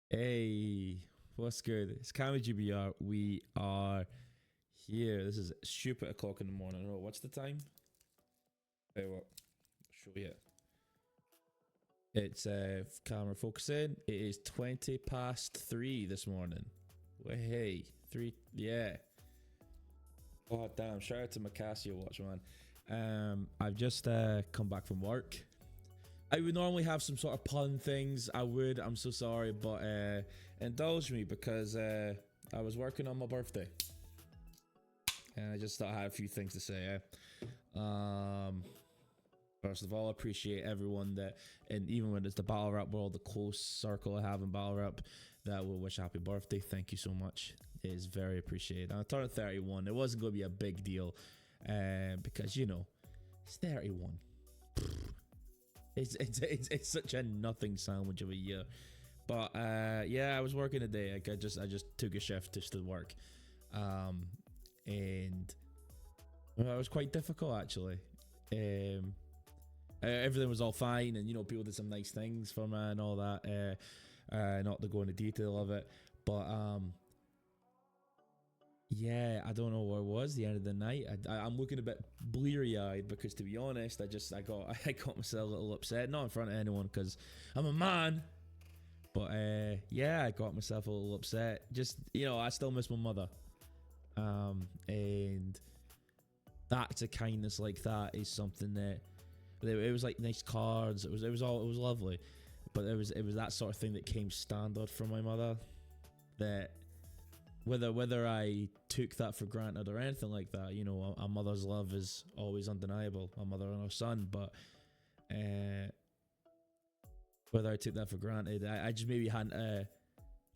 Hey, what's good? It's Cammygbr. We are here. This is stupid o'clock in the morning. Oh, what's the time? Hey, what? I'll show you. It's camera focusing. It is 20 past 3 this morning. Well, hey, 3. Yeah. God damn! Shout out to my Casio watch, man. I've just come back from work. I would normally have some sort of pun things. I'm so sorry, but indulge me because I was working on my birthday, and I just thought I had a few things to say. First of all, I appreciate everyone that, and even when it's the battle rap world, the close circle I have in battle rap, that will wish happy birthday. Thank you so much. It is very appreciated. I turned 31. It wasn't going to be a big deal, because it's 31. It's such a nothing sandwich of a year, but yeah, I was working a day. I just took a shift just to work, and well, it was quite difficult actually. Everything was all fine, and people did some nice things for me and all that. Not to go into detail of it, but yeah, I don't know where it was the end of the night. I'm looking a bit bleary-eyed because, to be honest, I got myself a little upset, not in front of anyone because I'm a man, but yeah, I got myself a little upset. Just I still miss my mother, and that's a kindness like that is something that it was like nice cards. It was lovely, but it was that sort of thing that came standard from my mother. That whether I took that for granted or anything like that, a mother's love is always undeniable, a mother and her son, but whether I took that for granted, I just maybe hadn't,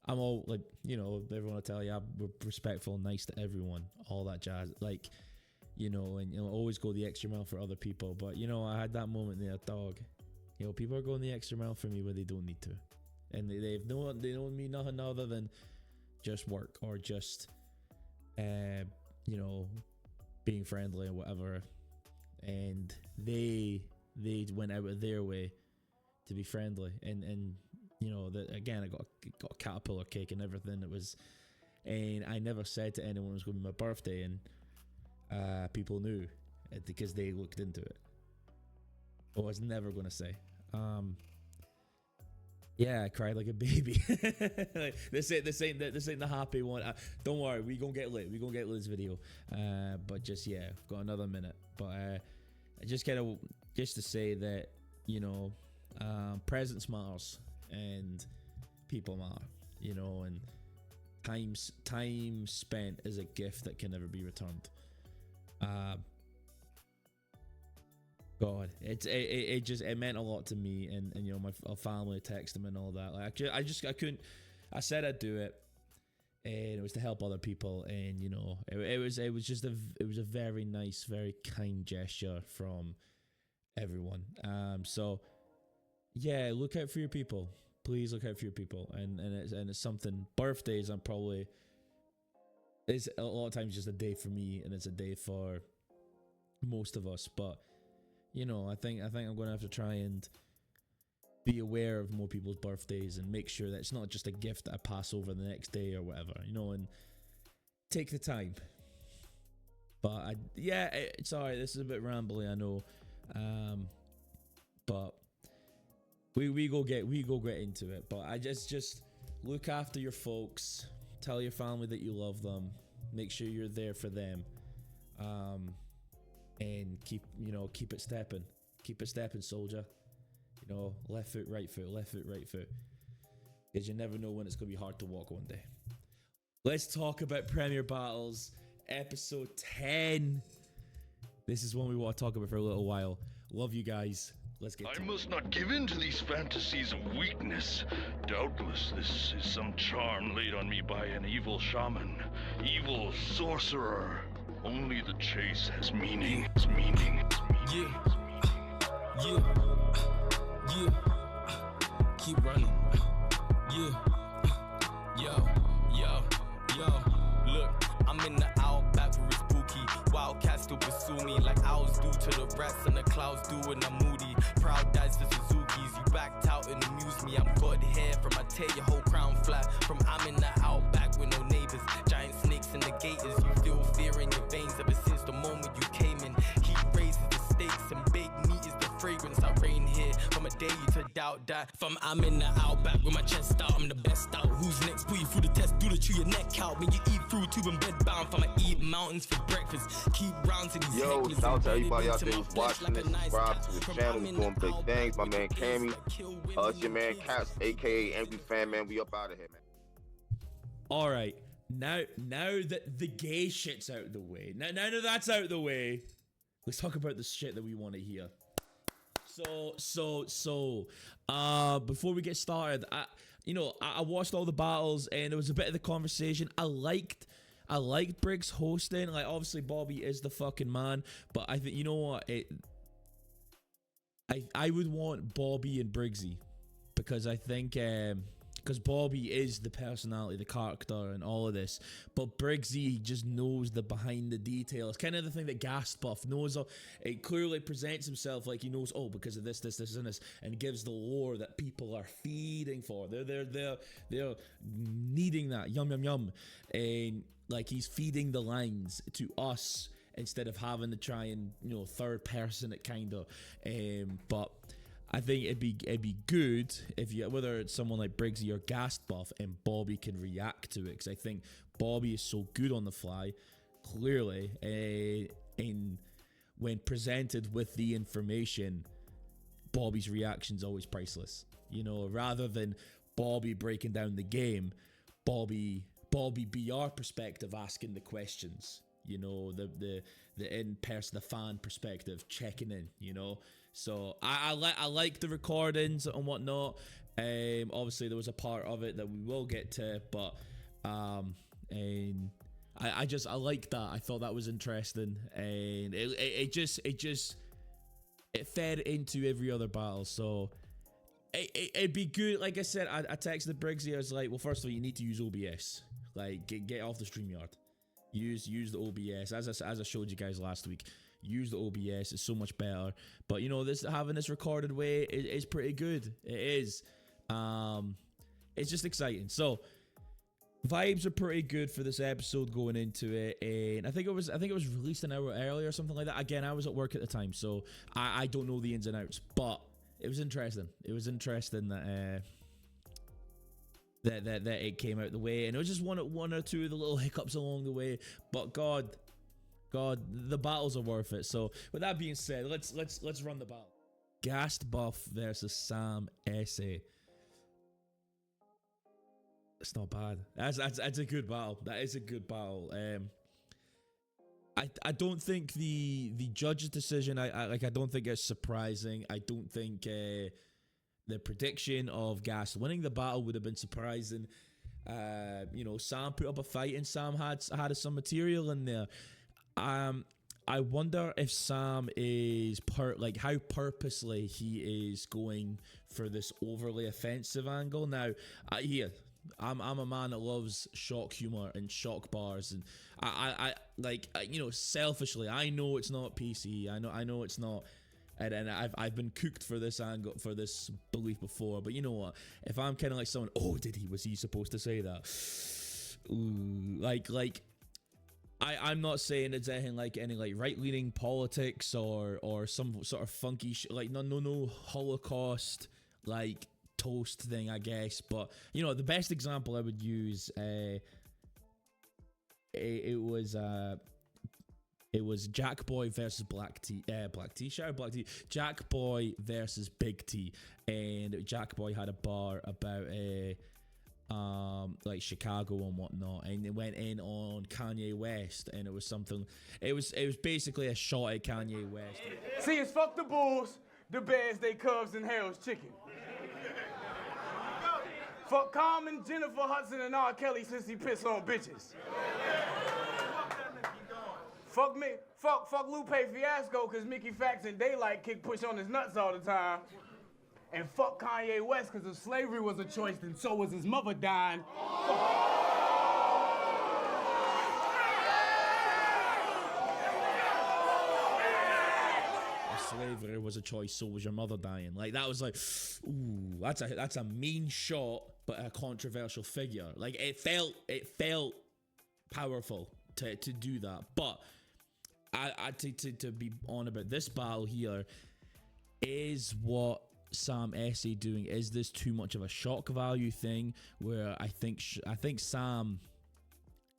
I'm all like, everyone will tell you I'm respectful and nice to everyone, all that jazz, like, and always go the extra mile for other people, but I had that moment there, dog, people are going the extra mile for me where they don't need to, and they don't mean nothing other than just work or just being friendly or whatever, and they went out of their way to be friendly, and that again, I got a caterpillar cake and everything. And I never said to anyone it was going to be my birthday, and people knew because they looked into it. I was never going to say. Yeah, I cried like a baby. Like, this ain't the happy one. Don't worry, we gonna get lit. We gonna get lit this video. But just yeah, I've got another minute. But I just to say that presence matters and people matter. And time spent is a gift that can never be returned. God, it meant a lot to me, and my family texted me and all that. Like I couldn't. I said I'd do it, and it was to help other people, and it was a very nice, very kind gesture from everyone. So yeah, look out for your people. Please look out for your people, and it's something. Birthdays, it's a lot of times just a day for me, and it's a day for most of us, but. I think I'm gonna have to try and be aware of more people's birthdays and make sure that it's not just a gift that I pass over the next day or whatever, and take the time. But sorry, this is a bit rambly, I know, but we go get into it. But I just look after your folks, tell your family that you love them, make sure you're there for them. And keep it stepping, soldier. Left foot, right foot, left foot, right foot. Because you never know when it's going to be hard to walk one day. Let's talk about Premier Battles, episode 10. This is one we want to talk about for a little while. Love you guys. Let's get to it. I must not give in to these fantasies of weakness. Doubtless this is some charm laid on me by an evil shaman, evil sorcerer. Only the chase has meaning. Yeah. Keep running. Yeah. Yo. Look, I'm in the outback where it's spooky. Wildcats still pursue me like owls do to the rest, and the clouds do when I'm moody. Proud dads to Suzuki's, you racked out and amuse me. I'm God here from I tear your whole crown flat. From I'm in the outback with no neighbors, giant snakes and the gators. You feel fear in your veins ever since the moment you came in. Heat raises the stakes and baked meat is the fragrance. I reign here from a day you to doubt that. From I'm in the outback with my chest out, I'm the best out. Who's next? Put you through the test, do the chew your neck out. When you eat through tube and bed bound, from I eat mountains for breakfast. Keep rounds in these Yo, necklaces. shout out to everybody out Embedded there into who's my watching flesh this. like a knife Subscribe stab. to the From channel. I'm We're in doing the big outback things. My with man the Cammy. gaze, I kill women It's your in man the Caps, aka Envy Fan Man. We up out of here, man. All right, now that the gay shit's out the way, now that that's out the way, let's talk about the shit that we want to hear. So, before we get started, I watched all the battles and there was a bit of the conversation. I liked Briggs hosting. Like, obviously Bobby is the fucking man, but I think, you know what, I would want Bobby and Briggsy, because I think because Bobby is the personality, the character, and all of this. But Briggsy just knows the behind the details. Kind of the thing that Gastbuff knows. It clearly presents himself like he knows, oh, because of this, and this, and gives the lore that people are feeding for. They're needing that. Yum, yum, yum. And like, he's feeding the lines to us instead of having to try and, third person it kind of. But I think it'd be good if whether it's someone like Briggsy or Gastbuff and Bobby can react to it, because I think Bobby is so good on the fly, clearly, and when presented with the information, Bobby's reaction's always priceless. Rather than Bobby breaking down the game, Bobby be our perspective asking the questions. The in-person, the fan perspective, checking in, So I like the recordings and whatnot. Obviously there was a part of it that we will get to, but and I like that. I thought that was interesting, and it fed into every other battle. So it'd be good. Like I said, I texted Briggsy. I was like, well, first of all, you need to use OBS. Like, get off the StreamYard. Use the OBS, as I showed you guys last week. Use the OBS, it's so much better. But this having this recorded way is pretty good. It is. It's just exciting. So vibes are pretty good for this episode going into it, and I think it was released an hour early or something like that. Again, I was at work at the time, so I don't know the ins and outs, but it was interesting. It was interesting that that it came out the way, and it was just one or two of the little hiccups along the way. But God, the battles are worth it. So with that being said, let's run the battle. Gastbuff versus Sam Essay. It's not bad. That's a good battle. That is a good battle. I don't think the judge's decision. I don't think it's surprising. I don't think the prediction of Gas winning the battle would have been surprising. Sam put up a fight and Sam had some material in there. I wonder if Sam is how purposely he is going for this overly offensive angle. Now, I'm a man that loves shock humor and shock bars, and I selfishly, I know it's not PC. I know it's not. And I've been cooked for this angle, for this belief before. But you know what? If I'm kind of like someone, was he supposed to say that? Ooh, I'm not saying it's anything like any right-leaning politics or some sort of funky no Holocaust toast thing, I guess. But the best example I would use, it was Jack Boy versus Jack Boy versus Big T, and Jack Boy had a bar about Chicago and whatnot, and it went in on Kanye West, and it was basically a shot at Kanye West. See, it's fuck the Bulls, the Bears, they Cubs, and Harold's chicken. Fuck Common, Jennifer Hudson, and R. Kelly since he pissed on bitches. Fuck me, fuck Lupe Fiasco, cause Mickey Fax and Daylight kick push on his nuts all the time. And fuck Kanye West, cause if slavery was a choice, then so was his mother dying. slavery was a choice, so was your mother dying. Like, that was like, ooh, that's a mean shot, but a controversial figure. Like, it felt powerful to do that. But to be on about this battle here, is what Sam Essay doing? Is this too much of a shock value thing? Where I think Sam,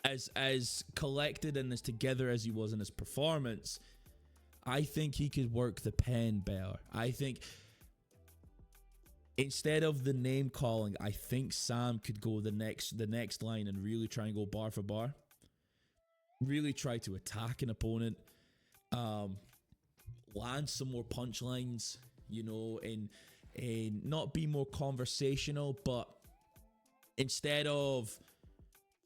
as collected and as together as he was in his performance, I think he could work the pen better. I think instead of the name calling, I think Sam could go the next line and really try and go bar for bar. Really try to attack an opponent. Land some more punchlines, you know, and not be more conversational, but instead of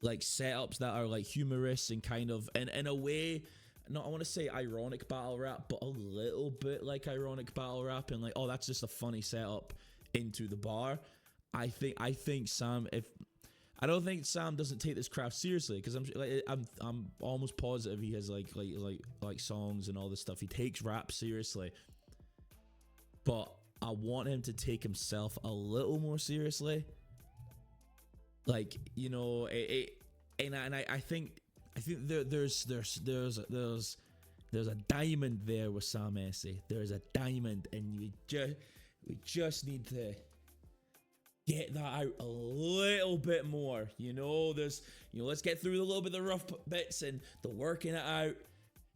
like setups that are like humorous and kind of in a way, not I want to say ironic battle rap, but a little bit like ironic battle rap, and like, oh, that's just a funny setup into the bar. I think Sam, I don't think Sam doesn't take this craft seriously, because I'm almost positive he has like songs and all this stuff. He takes rap seriously, but I want him to take himself a little more seriously. Like, you know, I think there's a diamond there with Sam Essay. There's a diamond, and we just need to get that out a little bit more. You know, let's get through a little bit of the rough bits and the working it out,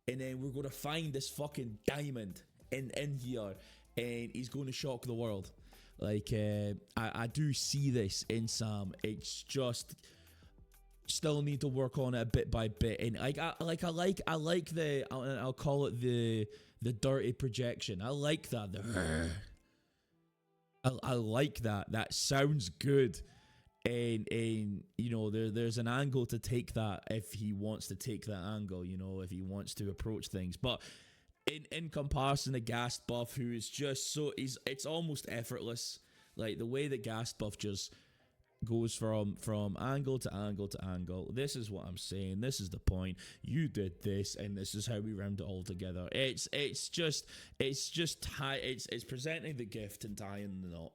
and then we're going to find this fucking diamond in here, and he's going to shock the world. Like, I do see this in Sam. It's just still need to work on it bit by bit, and I like the I'll call it the dirty projection. I like that. I like that. That sounds good, and you know, there's an angle to take that if he wants to take that angle. You know, if he wants to approach things, but in comparison to Gas Buff, who is just it's almost effortless. Like the way that Gas Buff just goes from angle to angle to angle. This is what I'm saying. This is the point. You did this, and this is how we round it all together. It's presenting the gift and tying the knot.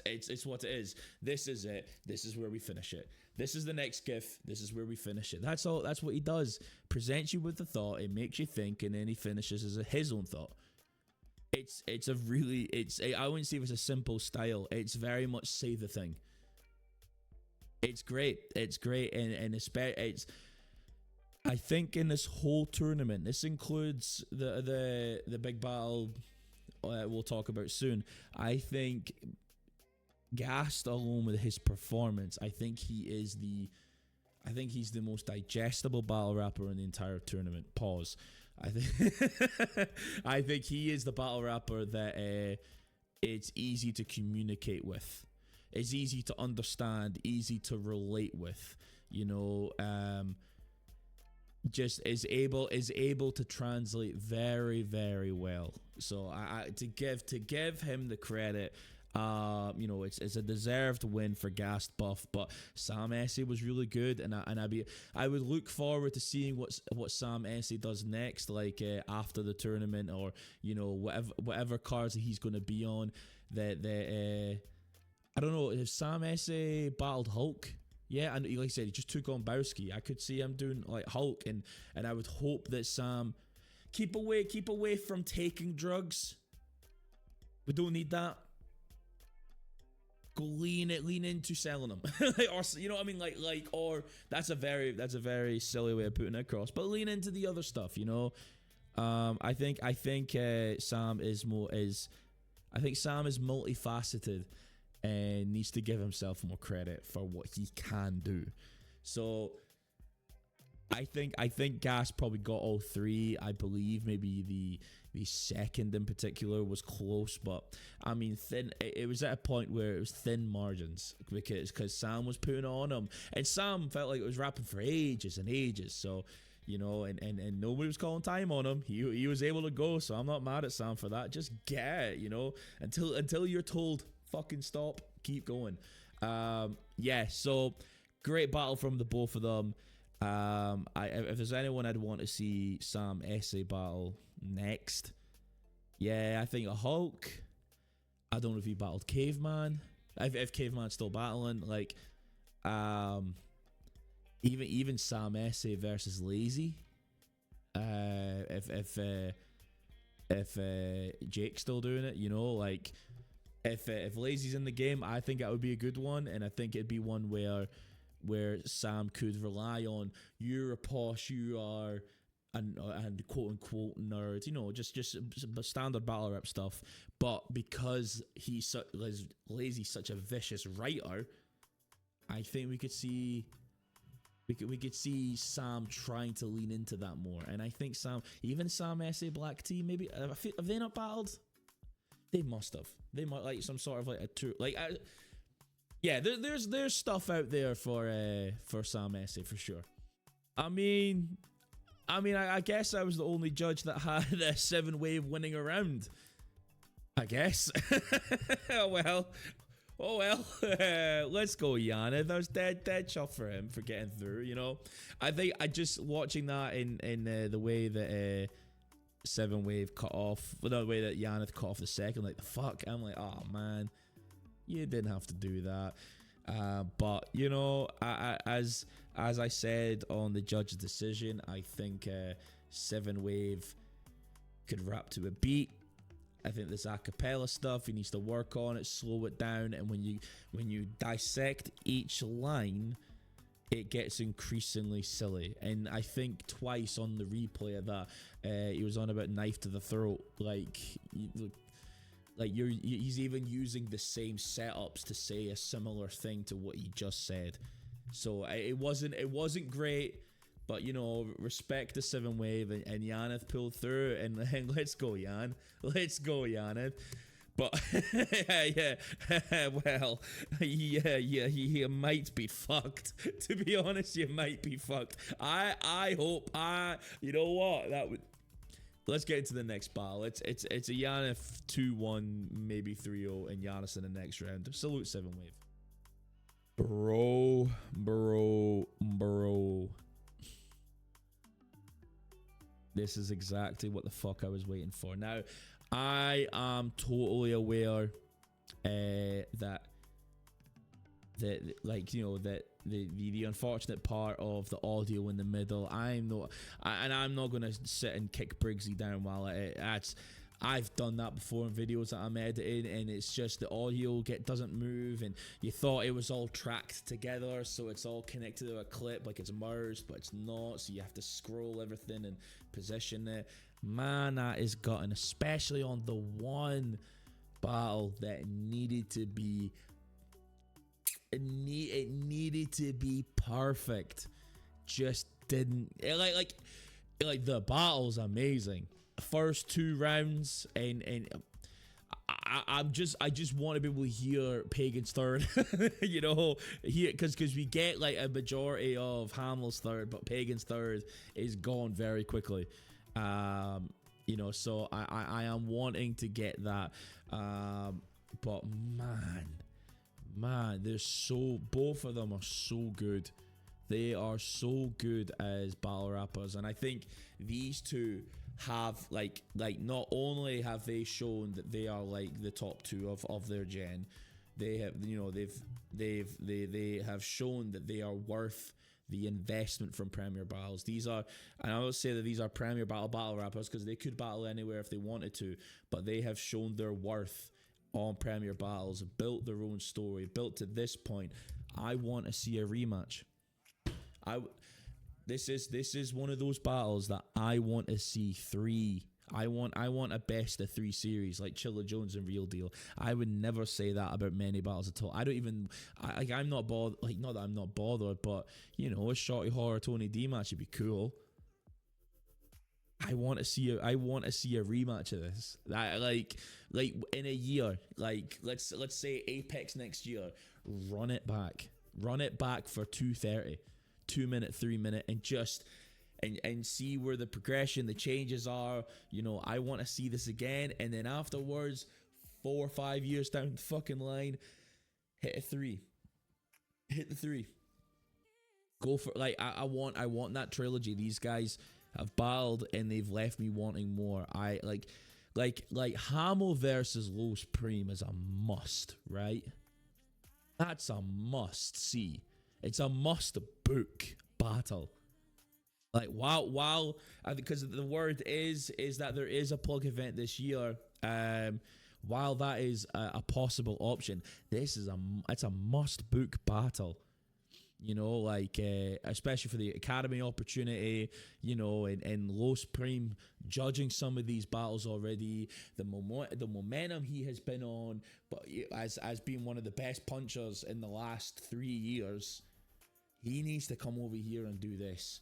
It's what it is. This is it. This is where we finish it. This is the next gift. This is where we finish it. That's all. That's what he does. Presents you with the thought. It makes you think, and then he finishes as his own thought. I wouldn't say it's a simple style. It's very much say the thing. It's great. It's great, and it's. I think in this whole tournament, this includes the big battle we'll talk about soon. I think Gast, alone with his performance, I think he's the most digestible battle rapper in the entire tournament. Pause. I think he is the battle rapper that it's easy to communicate with. It's easy to understand, easy to relate with, you know, just is able to translate very, very well. So to give him the credit, you know, it's a deserved win for Gas Buff, but Sam Essay was really good, and I would look forward to seeing what Sam Essay does next, like after the tournament, or you know, whatever cards that he's going to be on. I don't know if Sam Essay battled Hulk. Yeah, and like I said, he just took on Bowski. I could see him doing like Hulk, and I would hope that Sam keep away from taking drugs. We don't need that. Go lean into selling them, or you know what I mean, like, or that's a very silly way of putting it across. But lean into the other stuff, you know. I think Sam is multifaceted, and needs to give himself more credit for what he can do. So I think Gas probably got all three. I believe maybe the second in particular was close, but I mean, thin. It was at a point where it was thin margins because Sam was putting it on him, and Sam felt like it was rapping for ages and ages. So, you know, and nobody was calling time on him. He was able to go, so I'm not mad at Sam for that. Just get it, you know, until you're told fucking stop, keep going. Yeah, so great battle from the both of them. If there's anyone I'd want to see Sam Essay battle next, Yeah, I think a Hulk. I don't know if he battled Caveman. If Caveman's still battling, like, even Sam Esse versus Lazy. If Jake's still doing it, you know, like, if Lazy's in the game, I think that would be a good one, and I think it'd be one where Sam could rely on, you're a posh, you are, and quote unquote nerd, you know, just standard battle rap stuff. But because Lazy's such a vicious writer, I think we could see Sam trying to lean into that more. And I think Sam Esse, Black T, maybe have they not battled? They must have. They might, like, some sort of like a tour, like, yeah. There's stuff out there for Sam Esse for sure. I mean, I guess I was the only judge that had a 7-wave winning a round. I guess. Oh well. Let's go, Yana. That was dead chuff for him for getting through. You know, I think I just watching that in the way that 7-wave cut off, the way that Yaneth cut off the second, like, the fuck. I'm like, oh man, you didn't have to do that. But you know, as I said on the judge's decision, I think 7-wave could rap to a beat. I think this acapella stuff, he needs to work on it, slow it down, and when you dissect each line, it gets increasingly silly. And I think twice on the replay of that, he was on about knife to the throat, he's even using the same setups to say a similar thing to what he just said. So it wasn't great. But, you know, respect the 7-wave, and Yaneth pulled through, and let's go, Yan. Let's go, Yaneth. But, yeah, well, yeah, you might be fucked. To be honest, you might be fucked. I hope, you know what, that would... Let's get into the next battle. It's a Yaneth 2-1, maybe 3-0, and Giannis in the next round. Salute 7-wave. Bro. This is exactly what the fuck I was waiting for. Now, I am totally aware that like, you know, that the unfortunate part of the audio in the middle, I'm not gonna sit and kick Briggsy down while I've done that before in videos that I'm editing, and it's just the audio doesn't move, and you thought it was all tracked together, so it's all connected to a clip, like it's merged, but it's not, so you have to scroll everything and position it. Man, that is gutting, especially on the one battle that needed to be perfect. Just didn't. Like the battle's amazing. First 2 rounds, and I just want to be able to hear Pagan's third. You know, because we get like a majority of Hamlet's third, but Pagan's third is gone very quickly. You know, so I am wanting to get that. But man, both of them are so good. They are so good as battle rappers, and I think these two have like not only have they shown that they are like the top 2 of their gen, they have, you know, they have shown that they are worth the investment from Premier Battles. These are, and I would say that these are Premier battle rappers because they could battle anywhere if they wanted to, but they have shown their worth on Premier Battles, built their own story, built to this point. I want to see a rematch. This is one of those battles that I want to see 3. I want a best of 3 series like Chilla Jones and Real Deal. I would never say that about many battles at all. I'm not bothered. Like, not that I'm not bothered, but you know, a Shorty Horror Tony D match would be cool. I want to see a rematch of this. Like in a year, like let's say Apex next year, run it back for 2:30. 2 minute, 3 minute, and just and see where the progression, the changes are. You know, I want to see this again, and then afterwards, 4 or 5 years down the fucking line, hit the 3. Go for, like, I want that trilogy. These guys have battled and they've left me wanting more. Like Hamill versus Los Prime is a must, right? That's a must see. It's a must book battle. Like while because the word is that there is a plug event this year. While that is a possible option, it's a must book battle. You know, like especially for the Academy opportunity, you know, and Los Prime judging some of these battles already, the momentum he has been on, but as being one of the best punchers in the last 3 years, he needs to come over here and do this.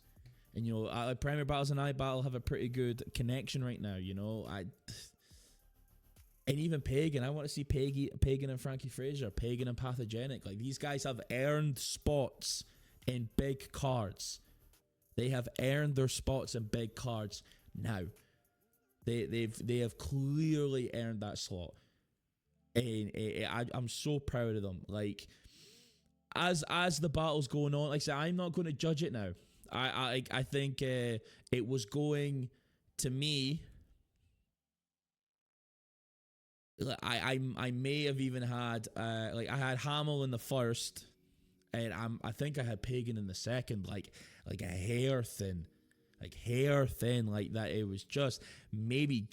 And you know, Premier Battles and iBattle have a pretty good connection right now. You know, and even Pagan, I want to see Pagan and Frankie Fraser, Pagan and Pathogenic. Like, these guys have earned spots in big cards. They have earned their spots in big cards now. They have clearly earned that slot, and I'm so proud of them. Like, as the battle's going on, like I said, I'm not going to judge it now. I think it was going to me. I may have even had like I had Hamill in the first, and I think I had Pagan in the second, like a hair thin, like that. It was just maybe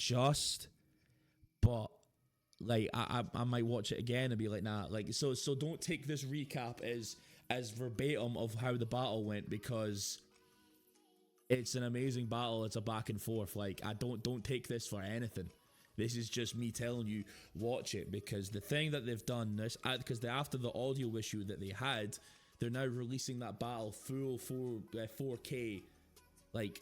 but like I might watch it again and be like, nah, like so don't take this recap as verbatim of how the battle went, because it's an amazing battle. It's a back and forth. Like, I don't take this for anything. This is just me telling you, watch it, because the thing that they've done this, because after the audio issue that they had, they're now releasing that battle full 4K, like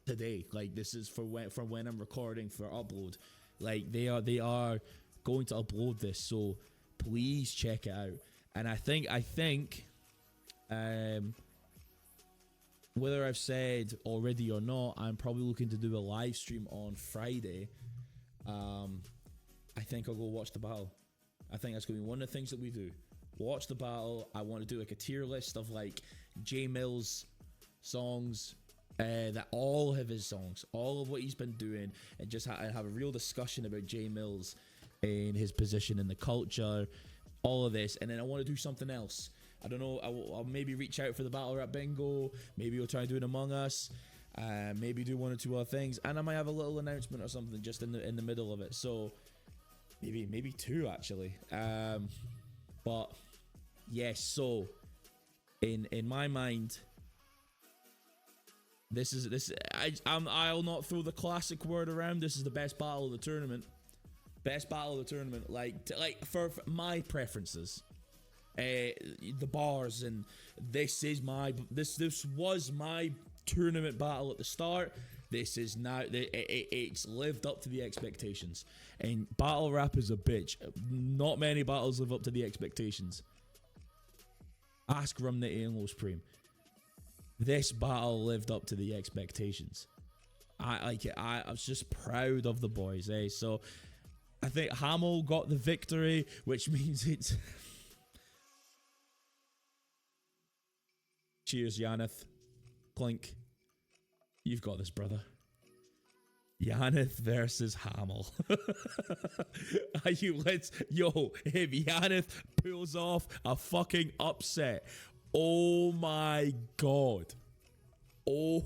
today. Like, this is from when I'm recording for upload. Like, they are going to upload this, so please check it out. And I think whether I've said already or not, I'm probably looking to do a live stream on Friday. I think I'll go watch the battle. I think that's going to be one of the things that we do. Watch the battle. I want to do like a tier list of like J Mills songs, that all of his songs, all of what he's been doing, and just have a real discussion about J Mills and his position in the culture, all of this. And then I want to do something else. I don't know, I'll maybe reach out for the battle rap bingo. Maybe we'll try and do it Among Us. Maybe do one or two other things, and I might have a little announcement or something just in the middle of it. So maybe two actually. But yes, so in my mind, I'll not throw the classic word around. This is the best battle of the tournament. Best battle of the tournament. Like for my preferences. The bars, and this was my tournament battle at the start. This is now, it's lived up to the expectations, and battle rap is a bitch. Not many battles live up to the expectations. Ask Rum Nitty and Los Prime. This battle lived up to the expectations. I like it. I was just proud of the boys, so I think Hamill got the victory, which means it's cheers, Yaneth. Clink. You've got this, brother. Yaneth versus Hamill. If Yaneth pulls off a fucking upset, oh my god. Oh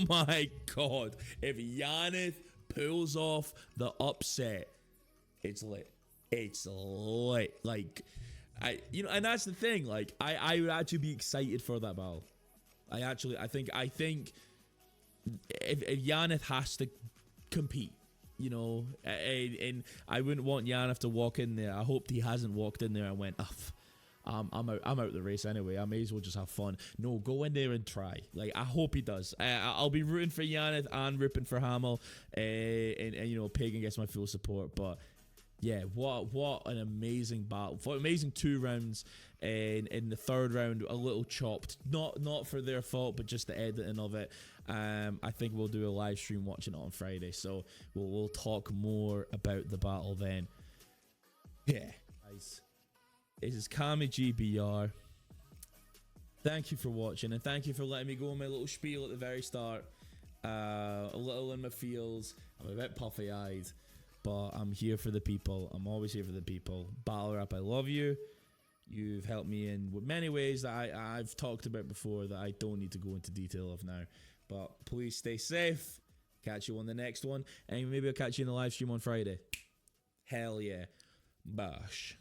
my god. If Yaneth pulls off the upset, it's lit. It's lit. Like, and that's the thing. Like, I would actually be excited for that battle. I think if Yaneth has to compete, you know, and I wouldn't want Yaneth to walk in there. I hoped he hasn't walked in there and went, I'm out the race anyway. I may as well just have fun. No, go in there and try. Like, I hope he does. I'll be rooting for Yaneth and rooting for Hamill, and you know, Pagan gets my full support. But yeah, what an amazing battle. What amazing 2 rounds, and in the third round a little chopped. Not for their fault, but just the editing of it. I think we'll do a live stream watching it on Friday, so we'll talk more about the battle then. Yeah, guys. This is Cammygbr. Thank you for watching, and thank you for letting me go on my little spiel at the very start. A little in my feels. I'm a bit puffy-eyed. but I'm here for the people. I'm always here for the people. Battle Rap, I love you. You've helped me in many ways that I've talked about before that I don't need to go into detail of now. But please stay safe. Catch you on the next one. And maybe I'll catch you in the live stream on Friday. Hell yeah. Bosh.